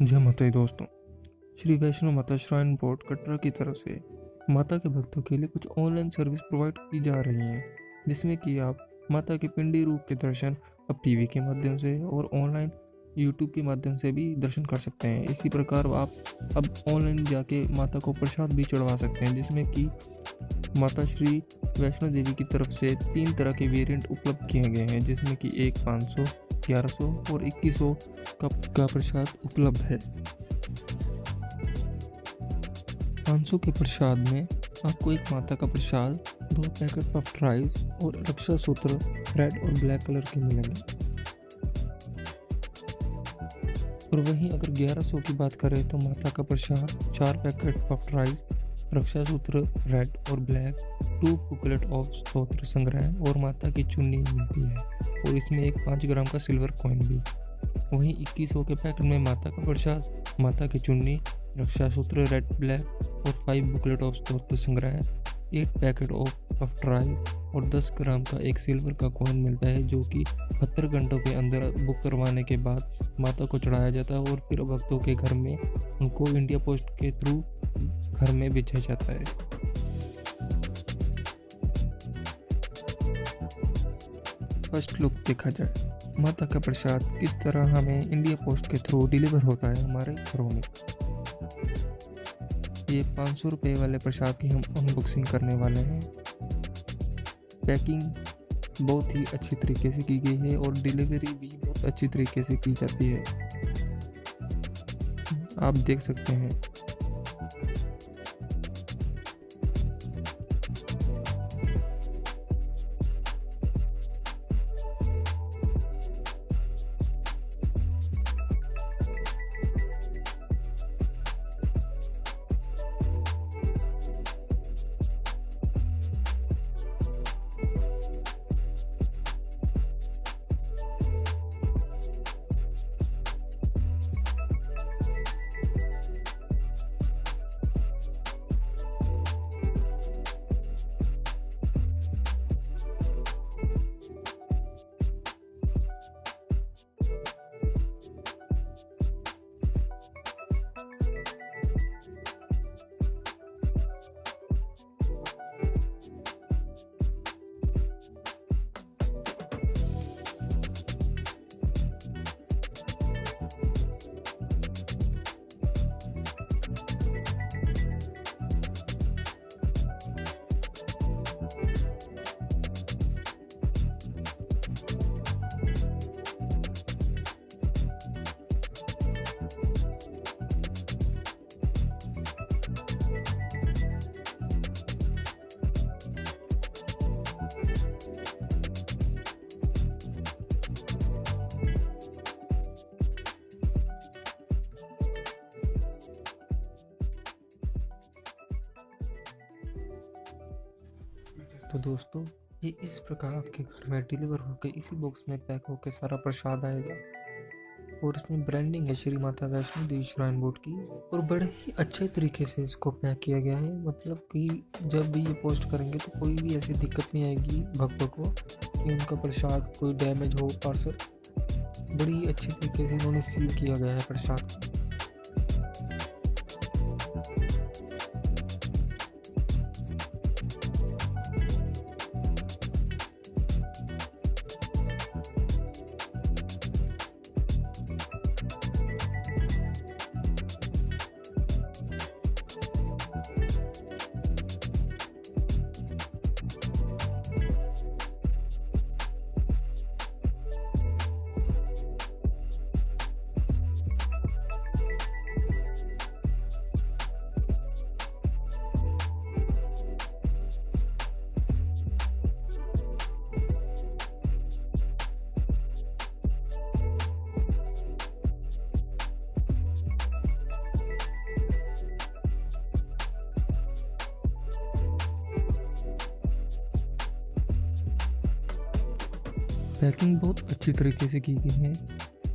जय माता दी दोस्तों। श्री वैष्णो माता श्राइन बोर्ड कटरा की तरफ से माता के भक्तों के लिए कुछ ऑनलाइन सर्विस प्रोवाइड की जा रही हैं, जिसमें कि आप माता के पिंडी रूप के दर्शन अब टीवी के माध्यम से और ऑनलाइन यूट्यूब के माध्यम से भी दर्शन कर सकते हैं। इसी प्रकार आप अब ऑनलाइन जाके माता को प्रसाद भी चढ़वा सकते हैं, जिसमें कि माता श्री वैष्णो देवी की तरफ से 3 तरह के वेरिएंट उपलब्ध किए गए हैं, जिसमें कि एक 500, 1100 और 2100 का प्रसाद उपलब्ध है। 500 के प्रसाद में आपको एक माता का प्रसाद, 2 पैकेट पफ्ड राइस और रक्षा सूत्र रेड और ब्लैक कलर के मिलेंगे। और वहीं अगर 1100 की बात करें तो माता का प्रसाद, 4 पैकेट पफ्ड राइस, रक्षा सूत्र रेड और ब्लैक, 2 बुकलेट ऑफ स्तोत्र संग्रह और माता की चुन्नी मिलती है और इसमें एक 5 ग्राम का सिल्वर कॉइन भी। वहीं 2100 के पैकेट में माता का प्रसाद, माता की चुन्नी, रक्षा सूत्र रेड ब्लैक और 5 बुकलेट ऑफ स्तोत्र संग्रह, 8 पैकेट ऑफ पफ्ड राइस और 10 ग्राम का एक सिल्वर का कॉइन मिलता है, जो कि 72 घंटों के अंदर बुक करवाने के बाद माता को चढ़ाया जाता है और फिर भक्तों के घर में उनको इंडिया पोस्ट के थ्रू घर में भेजा जाता है। फर्स्ट लुक देखा जाए, माता का प्रसाद किस तरह हमें इंडिया पोस्ट के थ्रू डिलीवर होता है हमारे घरों में। ये 500 रुपये वाले प्रसाद की हम अनबॉक्सिंग करने वाले हैं। पैकिंग बहुत ही अच्छी तरीके से की गई है और डिलीवरी भी बहुत अच्छी तरीके से की जाती है, आप देख सकते हैं। तो दोस्तों, ये इस प्रकार आपके घर में डिलीवर होकर इसी बॉक्स में पैक होकर सारा प्रसाद आएगा और इसमें ब्रांडिंग है श्री माता वैष्णो देवी श्राइन बोर्ड की और बड़े ही अच्छे तरीके से इसको पैक किया गया है। मतलब कि जब भी ये पोस्ट करेंगे तो कोई भी ऐसी दिक्कत नहीं आएगी भक्तों को कि उनका प्रसाद कोई डैमेज हो पार्सल। बड़ी अच्छी तरीके से इन्होंने सील किया गया है प्रसाद को। पैकिंग बहुत अच्छी तरीके से की गई है,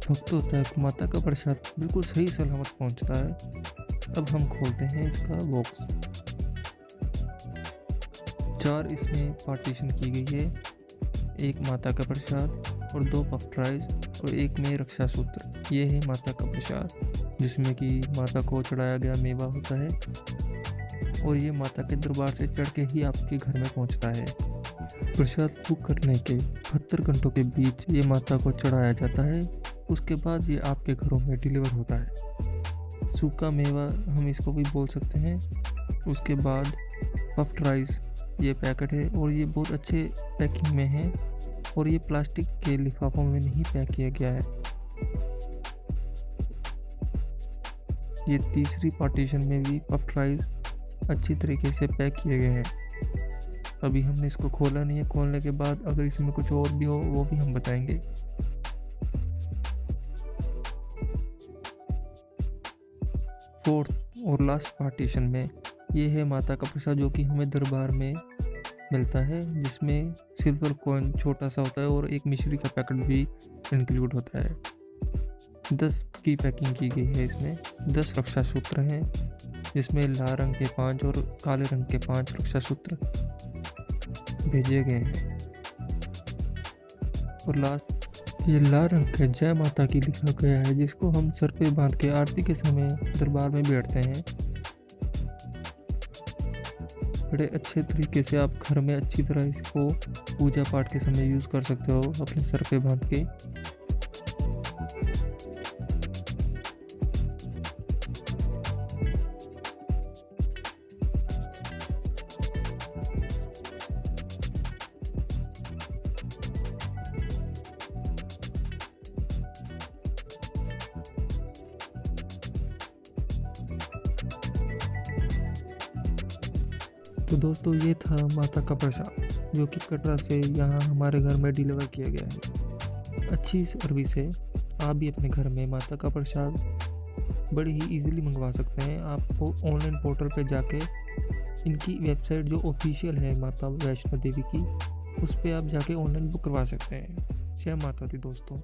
भक्तों तक माता का प्रसाद बिल्कुल सही सलामत पहुंचता है। अब हम खोलते हैं इसका बॉक्स। 4 इसमें पार्टीशन की गई है, एक माता का प्रसाद और 2 पफ्ड राइस और एक में रक्षा सूत्र। ये है माता का प्रसाद, जिसमें कि माता को चढ़ाया गया मेवा होता है और ये माता के दरबार से चढ़ के ही आपके घर में पहुंचता है। प्रसाद बुक करने के 72 घंटों के बीच ये माता को चढ़ाया जाता है। उसके बाद ये आपके घरों में डिलीवर होता है। सूखा मेवा हम इसको भी बोल सकते हैं। उसके बाद पफ्ड राइस, ये पैकेट है और ये बहुत अच्छे पैकिंग में है और ये प्लास्टिक के लिफाफों में नहीं पैक किया गया है। ये तीसरी पार्टीशन में भी पफ्ड राइस अच्छी तरीके से पैक किए गए हैं। अभी हमने इसको खोला नहीं है, खोलने के बाद अगर इसमें कुछ और भी हो वो भी हम बताएंगे। फोर्थ और लास्ट पार्टीशन में ये है माता का प्रसाद, जो कि हमें दरबार में मिलता है, जिसमें सिल्वर कॉइन छोटा सा होता है और एक मिश्री का पैकेट भी इंक्लूड होता है। 10 की पैकिंग की गई है। इसमें 10 रक्षा सूत्र हैं, जिसमें लाल रंग के 5 और काले रंग के 5 रक्षा सूत्र भेजे गए हैं। और लास्ट ये लाल रंग के जय माता की लिखा गया है, जिसको हम सर पे बांध के आरती के समय दरबार में बैठते हैं। बड़े अच्छे तरीके से आप घर में अच्छी तरह इसको पूजा पाठ के समय यूज़ कर सकते हो अपने सर पे बांध के। तो दोस्तों ये था माता का प्रसाद, जो कि कटरा से यहाँ हमारे घर में डिलीवर किया गया है। अच्छी सर्विस है। आप भी अपने घर में माता का प्रसाद बड़ी ही इजीली मंगवा सकते हैं। आपको ऑनलाइन पोर्टल पे जाके इनकी वेबसाइट जो ऑफिशियल है माता वैष्णो देवी की, उस पर आप जाके ऑनलाइन बुक करवा सकते हैं। जय माता दी दोस्तों।